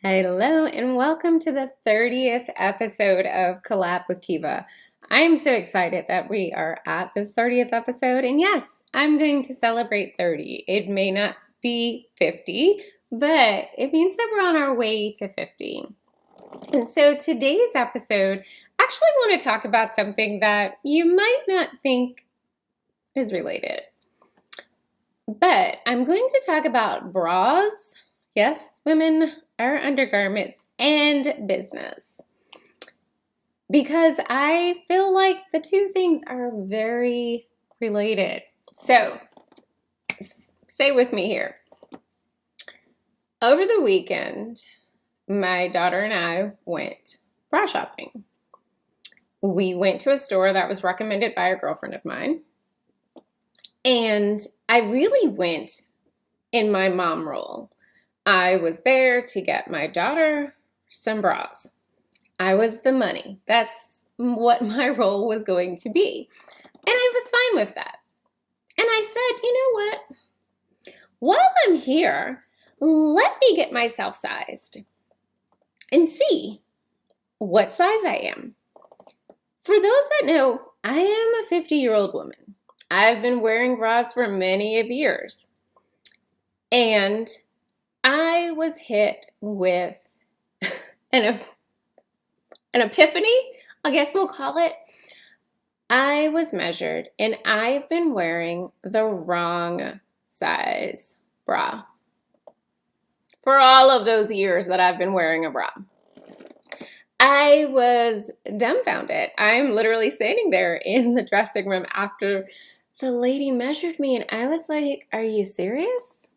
Hello, and welcome to the 30th episode of Collab with Kiva. I am so excited that we are at this 30th episode, and yes, I'm going to celebrate 30. It may not be 50, but it means that we're on our way to 50. And so today's episode, I actually want to talk about something that you might not think is related. But I'm going to talk about bras. Yes, women, our undergarments, and business. Because I feel like the two things are very related. So, stay with me here. Over the weekend, my daughter and I went bra shopping. We went to a store that was recommended by a girlfriend of mine. And I really went in my mom role. I was there to get my daughter some bras. I was the money. That's what my role was going to be. And I was fine with that. And I said, you know what? While I'm here, let me get myself sized and see what size I am. For those that know, I am a 50-year-old woman. I've been wearing bras for many of years. And I was hit with an epiphany, I guess we'll call it. I was measured and I've been wearing the wrong size bra for all of those years that I've been wearing a bra. I was dumbfounded. I'm literally standing there in the dressing room after the lady measured me and I was like, are you serious?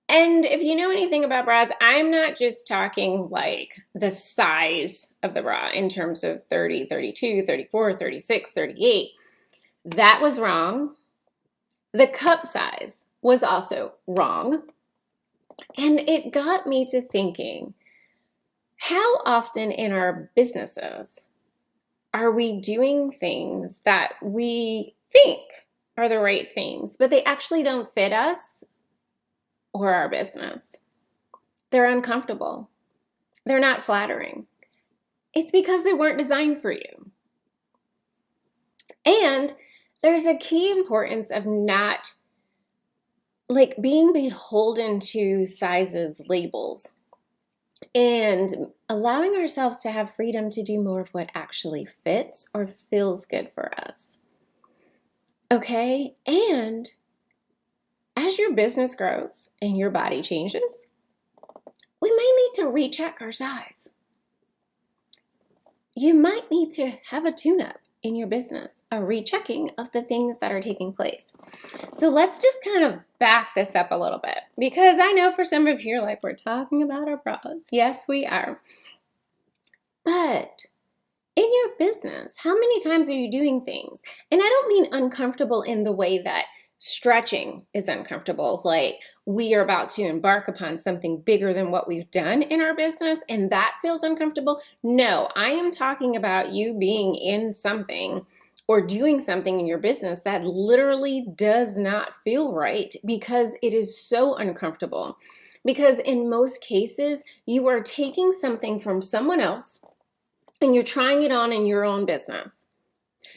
And if you know anything about bras, I'm not just talking like the size of the bra in terms of 30, 32, 34, 36, 38. That was wrong. The cup size was also wrong. And it got me to thinking, how often in our businesses are we doing things that we think are the right things, but they actually don't fit us or our business? They're uncomfortable. They're not flattering. It's because they weren't designed for you. And there's a key importance of not being beholden to sizes, labels, and allowing ourselves to have freedom to do more of what actually fits or feels good for us. Okay? And as your business grows and your body changes, we may need to recheck our size. You might need to have a tune-up in your business, a rechecking of the things that are taking place. So let's just kind of back this up a little bit, because I know for some of you, you're like, we're talking about our bras. Yes, we are. But in your business, how many times are you doing things? And I don't mean uncomfortable in the way that stretching is uncomfortable, like we are about to embark upon something bigger than what we've done in our business and that feels uncomfortable. No, I am talking about you being in something or doing something in your business that literally does not feel right because it is so uncomfortable. Because in most cases, you are taking something from someone else and you're trying it on in your own business.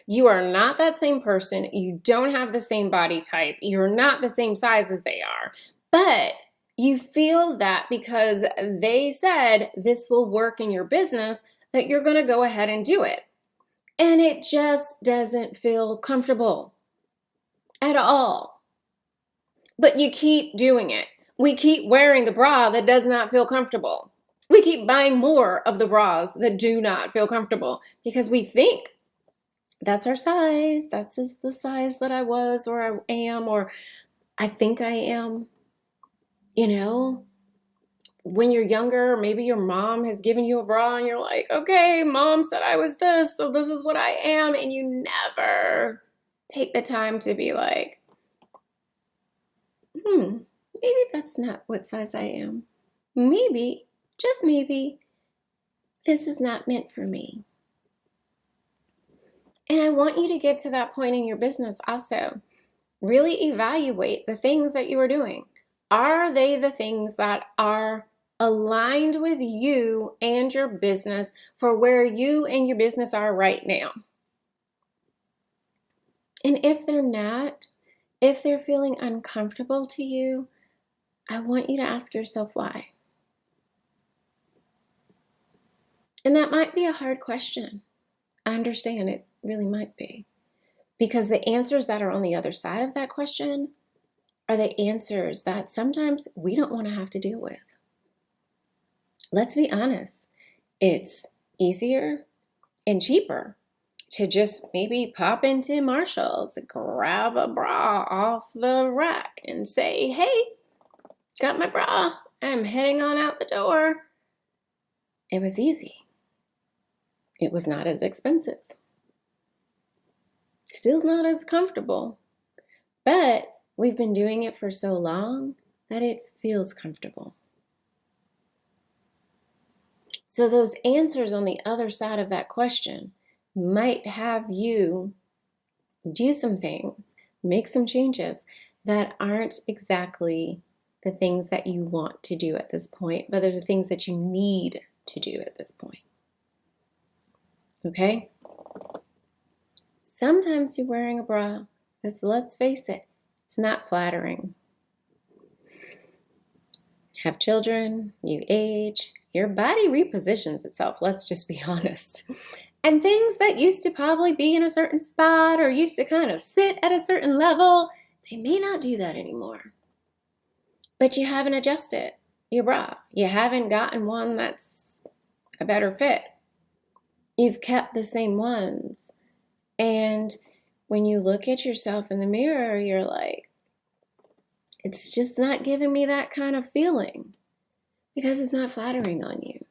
You are not that same person. You don't have the same body type. You're not the same size as they are. But you feel that because they said this will work in your business, that you're going to go ahead and do it. And it just doesn't feel comfortable at all. But you keep doing it. We keep wearing the bra that does not feel comfortable. We keep buying more of the bras that do not feel comfortable because we think that's our size. That's just the size that I was or I am or I think I am. You know, when you're younger, maybe your mom has given you a bra and you're like, okay, mom said I was this, so this is what I am. And you never take the time to be like, maybe that's not what size I am. Maybe, just maybe, this is not meant for me. And I want you to get to that point in your business also. Really evaluate the things that you are doing. Are they the things that are aligned with you and your business for where you and your business are right now. And if they're not, if they're feeling uncomfortable to you, I want you to ask yourself why. And that might be a hard question. I understand it really might be. Because the answers that are on the other side of that question are the answers that sometimes we don't want to have to deal with. Let's be honest. It's easier and cheaper to just maybe pop into Marshall's, grab a bra off the rack and say, hey, got my bra. I'm heading on out the door. It was easy. It was not as expensive. Still's not as comfortable, but we've been doing it for so long that it feels comfortable. So those answers on the other side of that question might have you do some things, make some changes that aren't exactly the things that you want to do at this point, but they're the things that you need to do at this point. Okay? Sometimes you're wearing a bra that's, let's face it, it's not flattering. Have children, you age, your body repositions itself, let's just be honest. And things that used to probably be in a certain spot or used to kind of sit at a certain level, they may not do that anymore. But you haven't adjusted your bra. You haven't gotten one that's a better fit. You've kept the same ones. And when you look at yourself in the mirror, you're like, it's just not giving me that kind of feeling because it's not flattering on you.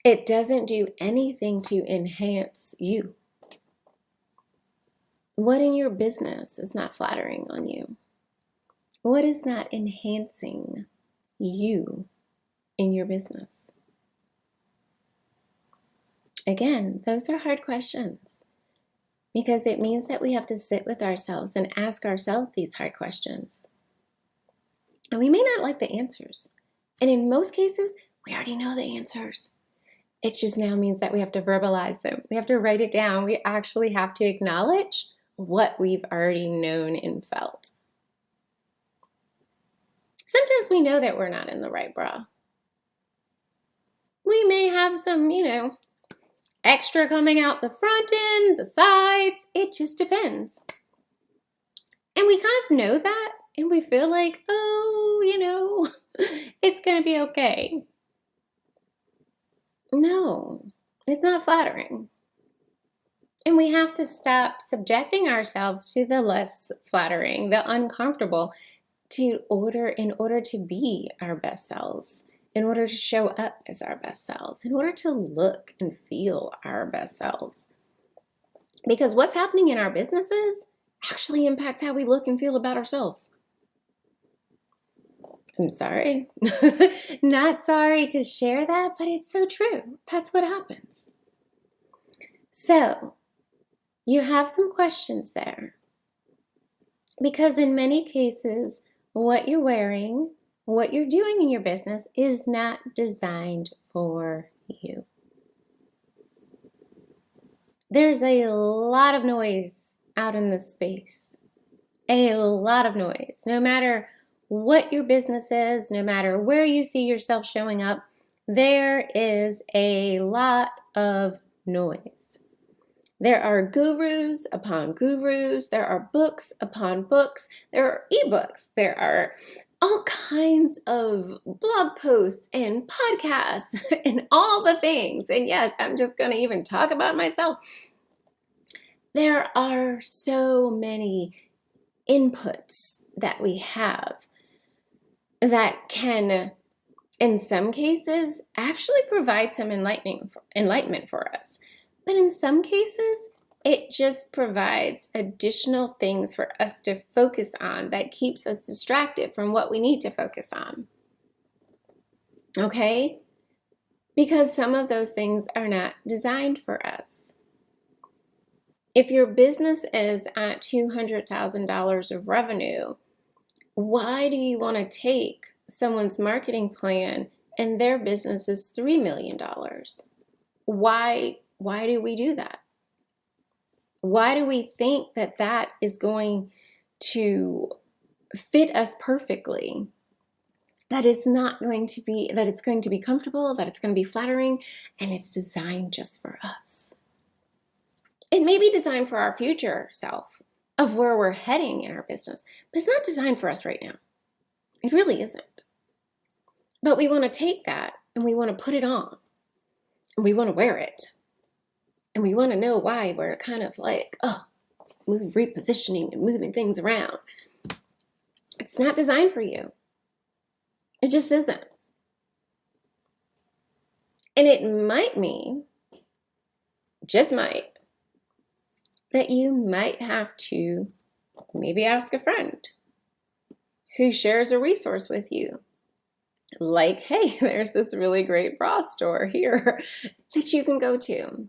It doesn't do anything to enhance you. What in your business is not flattering on you? What is not enhancing you in your business? Again, those are hard questions because it means that we have to sit with ourselves and ask ourselves these hard questions. And we may not like the answers. And in most cases, we already know the answers. It just now means that we have to verbalize them. We have to write it down. We actually have to acknowledge what we've already known and felt. Sometimes we know that we're not in the right bra. We may have some, extra coming out the front end, the sides. It just depends. And we kind of know that. And we feel like, it's going to be okay. No, it's not flattering. And we have to stop subjecting ourselves to the less flattering, the uncomfortable, in order to be our best selves, in order to show up as our best selves, in order to look and feel our best selves. Because what's happening in our businesses actually impacts how we look and feel about ourselves. I'm sorry. Not sorry to share that, but it's so true. That's what happens. So, you have some questions there. Because in many cases, what you're wearing, what you're doing in your business is not designed for you. There's a lot of noise out in this space. A lot of noise. No matter what your business is, no matter where you see yourself showing up, there is a lot of noise. There are gurus upon gurus. There are books upon books. There are ebooks. There are all kinds of blog posts and podcasts and all the things. And yes, I'm just going to even talk about myself. There are so many inputs that we have that can, in some cases, actually provide some enlightenment for us. But in some cases, it just provides additional things for us to focus on that keeps us distracted from what we need to focus on. Okay? Because some of those things are not designed for us. If your business is at $200,000 of revenue, why do you want to take someone's marketing plan and their business is $3 million. Why do we do that? Why do we think that that is going to fit us perfectly? That it's not going to be, that it's going to be comfortable, that it's going to be flattering, and it's designed just for us. It may be designed for our future self of where we're heading in our business, but it's not designed for us right now. It really isn't. But we want to take that and we want to put it on and we want to wear it. And we want to know why we're kind of like, repositioning and moving things around. It's not designed for you. It just isn't. And it might mean, just might, that you might have to maybe ask a friend who shares a resource with you. Like, hey, there's this really great bra store here that you can go to.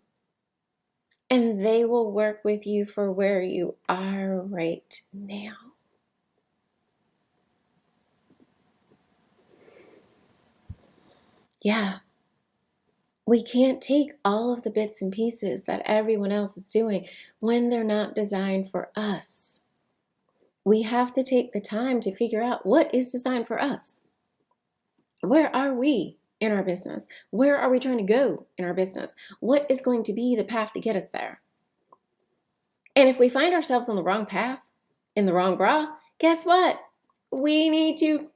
And they will work with you for where you are right now. Yeah. We can't take all of the bits and pieces that everyone else is doing when they're not designed for us. We have to take the time to figure out what is designed for us. Where are we in our business? Where are we trying to go in our business? What is going to be the path to get us there? And if we find ourselves on the wrong path, in the wrong bra, guess what? We need to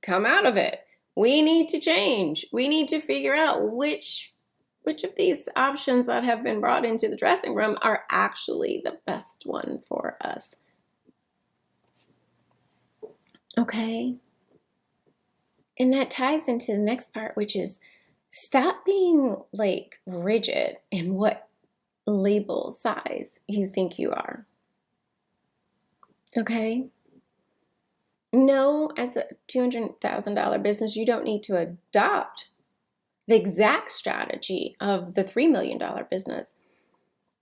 come out of it. We need to change. We need to figure out which of these options that have been brought into the dressing room are actually the best one for us. Okay? And that ties into the next part, which is stop being like rigid in what label size you think you are. Okay? No, as a $200,000 business, you don't need to adopt the exact strategy of the $3 million business.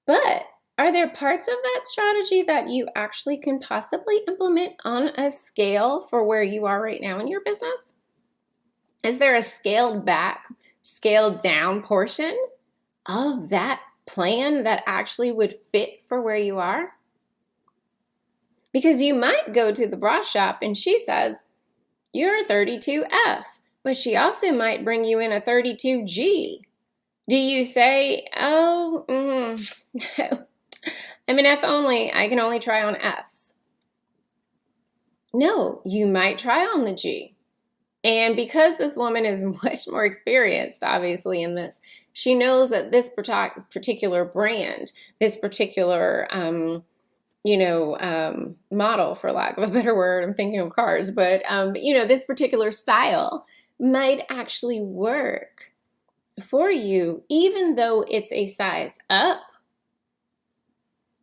But are there parts of that strategy that you actually can possibly implement on a scale for where you are right now in your business? Is there a scaled back, scaled down portion of that plan that actually would fit for where you are? Because you might go to the bra shop and she says, you're a 32F, but she also might bring you in a 32G. Do you say, no, I'm an F only, I can only try on Fs? No, you might try on the G. And because this woman is much more experienced, obviously, in this, she knows that this particular brand, this particular, model, for lack of a better word, I'm thinking of cars, but, this particular style might actually work for you, even though it's a size up,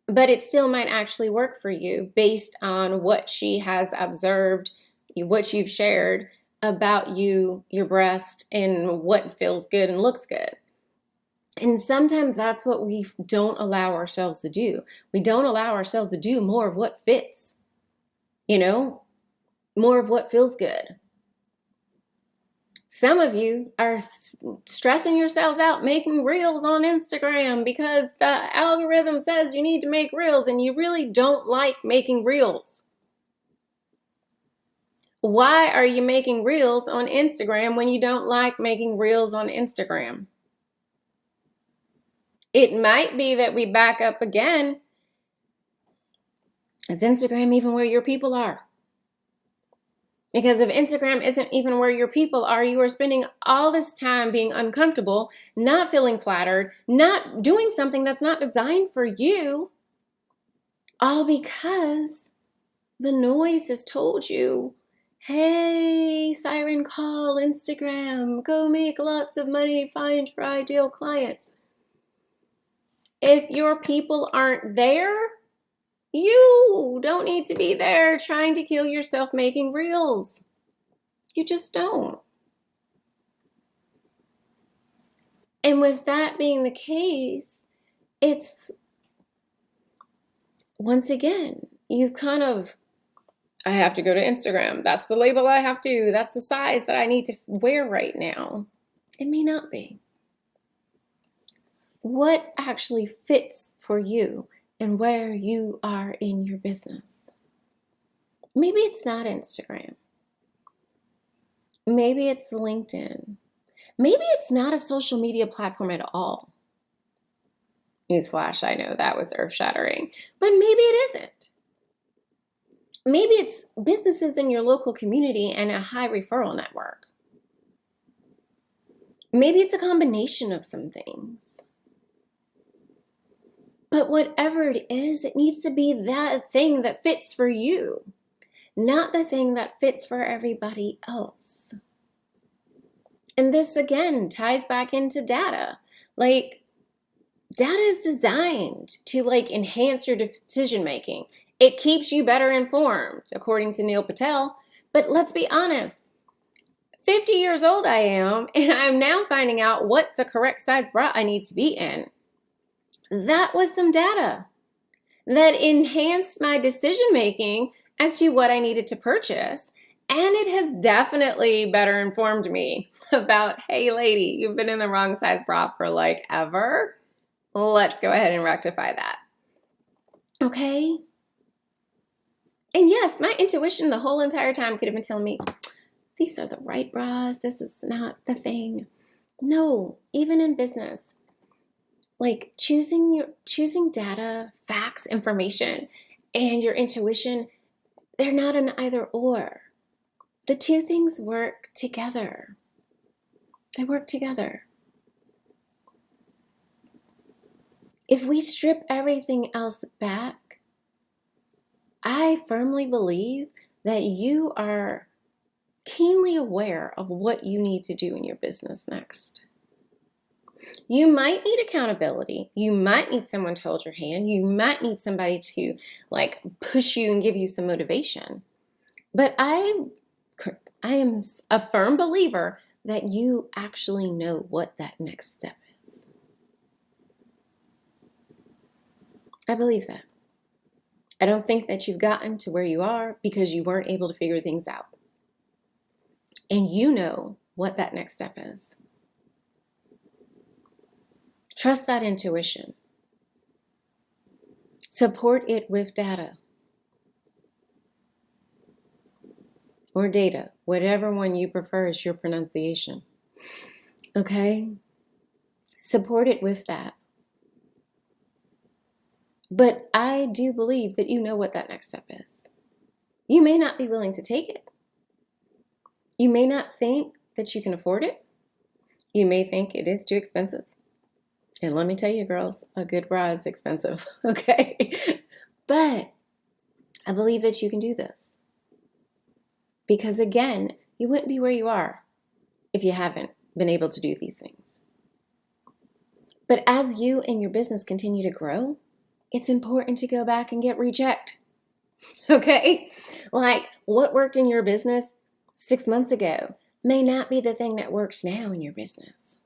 but it still might actually work for you based on what she has observed, what you've shared about you, your breast, and what feels good and looks good. And sometimes that's what we don't allow ourselves to do. We don't allow ourselves to do more of what fits, more of what feels good. Some of you are stressing yourselves out making reels on Instagram because the algorithm says you need to make reels and you really don't like making reels. Why are you making reels on Instagram when you don't like making reels on Instagram? It might be that we back up again. Is Instagram even where your people are? Because if Instagram isn't even where your people are, you are spending all this time being uncomfortable, not feeling flattered, not doing something that's not designed for you, all because the noise has told you, hey, siren call Instagram, go make lots of money, find your ideal clients. If your people aren't there, you don't need to be there trying to kill yourself making reels. You just don't. And with that being the case, it's, once again, you've kind of I have to go to Instagram. That's the label I have to. That's the size that I need to wear right now. It may not be. What actually fits for you and where you are in your business? Maybe it's not Instagram. Maybe it's LinkedIn. Maybe it's not a social media platform at all. Newsflash, I know that was earth-shattering, but maybe it isn't. Maybe it's businesses in your local community and a high referral network. Maybe it's a combination of some things. But whatever it is, it needs to be that thing that fits for you, not the thing that fits for everybody else. And this, again, ties back into data. Like, data is designed to, enhance your decision-making. It keeps you better informed, according to Neil Patel. But let's be honest, 50 years old I am, and I'm now finding out what the correct size bra I need to be in. That was some data that enhanced my decision-making as to what I needed to purchase. And it has definitely better informed me about, hey, lady, you've been in the wrong size bra for ever. Let's go ahead and rectify that. Okay? And yes, my intuition the whole entire time could have been telling me, these are the right bras. This is not the thing. No, even in business, choosing data, facts, information, and your intuition, they're not an either or. The two things work together. They work together. If we strip everything else back, I firmly believe that you are keenly aware of what you need to do in your business next. You might need accountability. You might need someone to hold your hand. You might need somebody to push you and give you some motivation. But I am a firm believer that you actually know what that next step is. I believe that. I don't think that you've gotten to where you are because you weren't able to figure things out. And you know what that next step is. Trust that intuition. Support it with data. Or data, whatever one you prefer is your pronunciation. Okay? Support it with that. But I do believe that you know what that next step is. You may not be willing to take it. You may not think that you can afford it. You may think it is too expensive. And let me tell you, girls, a good bra is expensive, okay? But I believe that you can do this. Because again, you wouldn't be where you are if you haven't been able to do these things. But as you and your business continue to grow, it's important to go back and get rechecked. Okay? What worked in your business 6 months ago may not be the thing that works now in your business.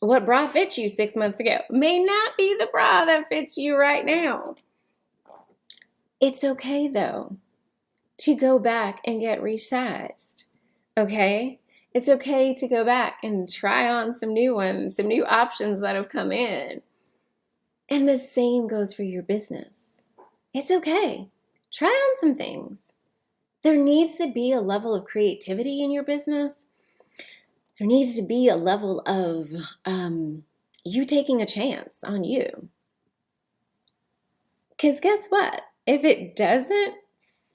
What bra fit you 6 months ago may not be the bra that fits you right now. It's okay, though, to go back and get resized, okay? It's okay to go back and try on some new ones, some new options that have come in. And the same goes for your business. It's okay. Try on some things. There needs to be a level of creativity in your business. There needs to be a level of you taking a chance on you. Because guess what? If it doesn't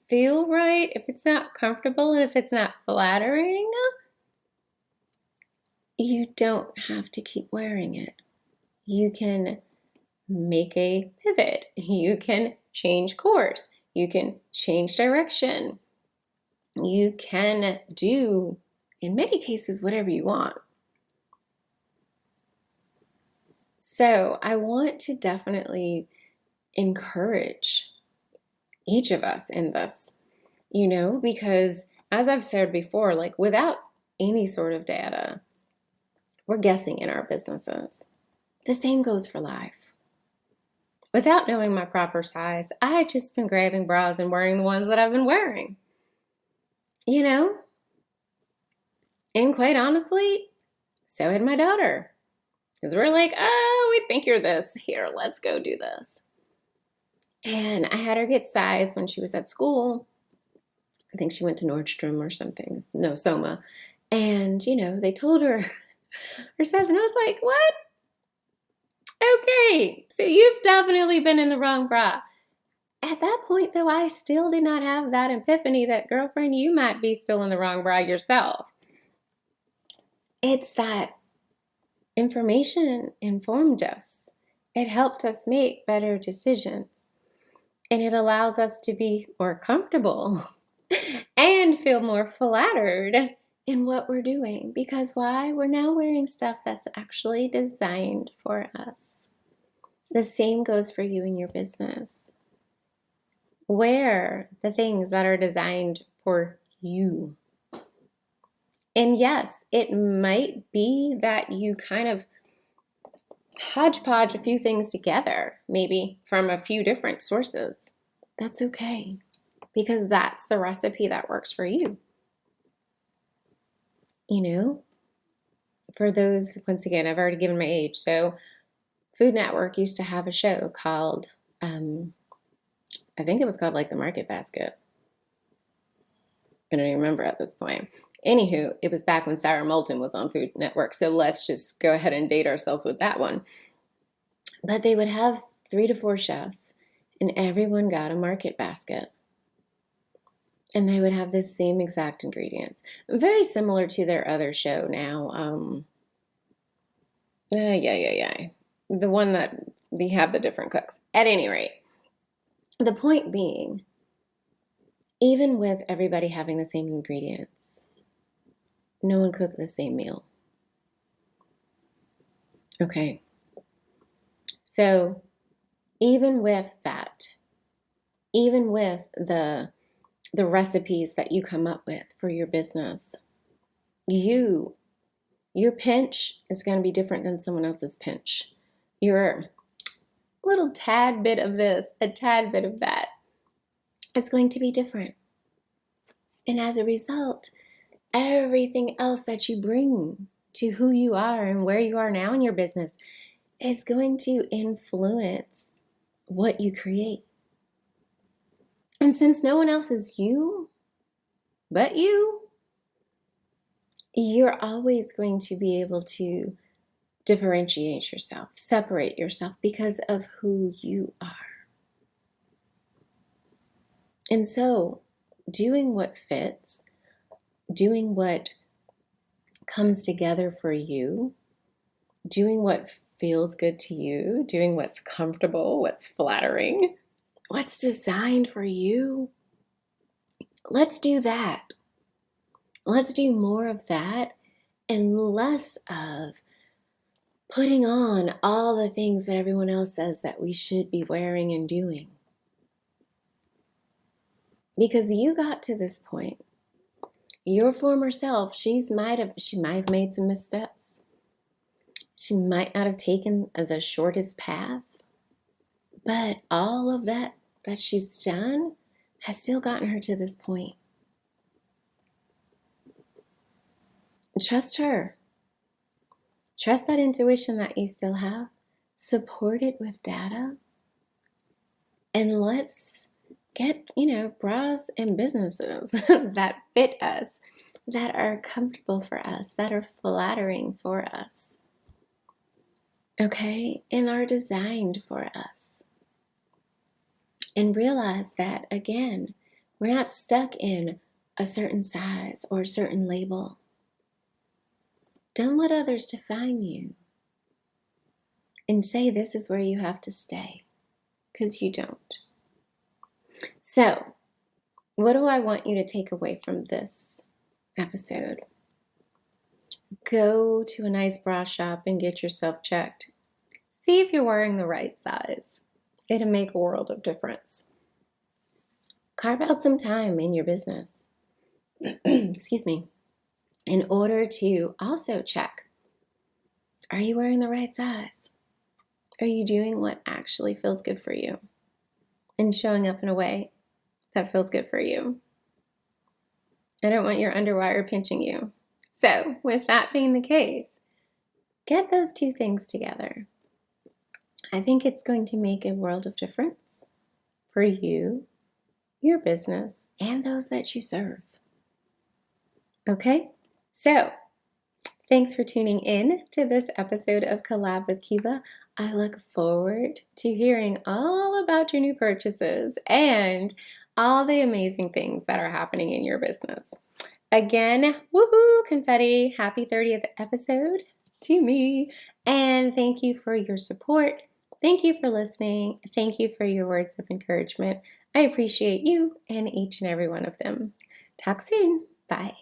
feel right, if it's not comfortable, and if it's not flattering, you don't have to keep wearing it. You can make a pivot. You can change course. You can change direction. You can do, in many cases, whatever you want. So I want to definitely encourage each of us in this, because as I've said before, without any sort of data, we're guessing in our businesses. The same goes for life. without knowing my proper size, I had just been grabbing bras and wearing the ones that I've been wearing. You know? And quite honestly, so had my daughter. Because we're like, oh, we think you're this. Here, let's go do this. And I had her get size when she was at school. I think she went to Nordstrom or something. No, Soma. And, you know, they told her her size. And I was like, what? Okay, so you've definitely been in the wrong bra. At that point, though, I still did not have that epiphany that, girlfriend, you might be still in the wrong bra yourself. It's that information informed us. It helped us make better decisions. And it allows us to be more comfortable and feel more flattered in what we're doing. Because why? We're now wearing stuff that's actually designed for us. The same goes for you and your business. Wear the things that are designed for you. And yes, it might be that you kind of hodgepodge a few things together, maybe from a few different sources. That's okay, because that's the recipe that works for you. You know, for those, once again, I've already given my age. So Food Network used to have a show called, I think it was called like The Market Basket. I don't even remember at this point. Anywho, it was back when Sarah Moulton was on Food Network, so let's just go ahead and date ourselves with that one. But they would have 3 to 4 chefs, and everyone got a market basket. And they would have the same exact ingredients. Very similar to their other show now. The one that they have the different cooks. At any rate, the point being, even with everybody having the same ingredients, no one cooked the same meal. Okay. So even with that, even with the recipes that you come up with for your business, your pinch is going to be different than someone else's pinch. Your little tad bit of this, a tad bit of that, it's going to be different. And as a result, everything else that you bring to who you are and where you are now in your business is going to influence what you create. And since no one else is you but you, you're always going to be able to differentiate yourself, separate yourself because of who you are. And so, doing what fits, doing what comes together for you, doing what feels good to you, doing what's comfortable, what's flattering, what's designed for you, let's do that. Let's do more of that and less of putting on all the things that everyone else says that we should be wearing and doing. Because you got to this point. Your former self, she might have made some missteps. She might not have taken the shortest path. But all of that she's done has still gotten her to this point. Trust her. Trust that intuition that you still have. Support it with data. And let's get, bras and businesses that fit us, that are comfortable for us, that are flattering for us. Okay? And are designed for us. And realize that, again, we're not stuck in a certain size or a certain label. Don't let others define you and say this is where you have to stay, because you don't. So, what do I want you to take away from this episode? Go to a nice bra shop and get yourself checked. See if you're wearing the right size. It'll make a world of difference. Carve out some time in your business. Excuse me. In order to also check, are you wearing the right size? Are you doing what actually feels good for you and showing up in a way that feels good for you? I don't want your underwire pinching you. So, with that being the case, get those two things together. I think it's going to make a world of difference for you, your business, and those that you serve. Okay? So, thanks for tuning in to this episode of Collab with Kiva. I look forward to hearing all about your new purchases and all the amazing things that are happening in your business. Again, woohoo, confetti, happy 30th episode to me. And thank you for your support. Thank you for listening. Thank you for your words of encouragement. I appreciate you and each and every one of them. Talk soon. Bye.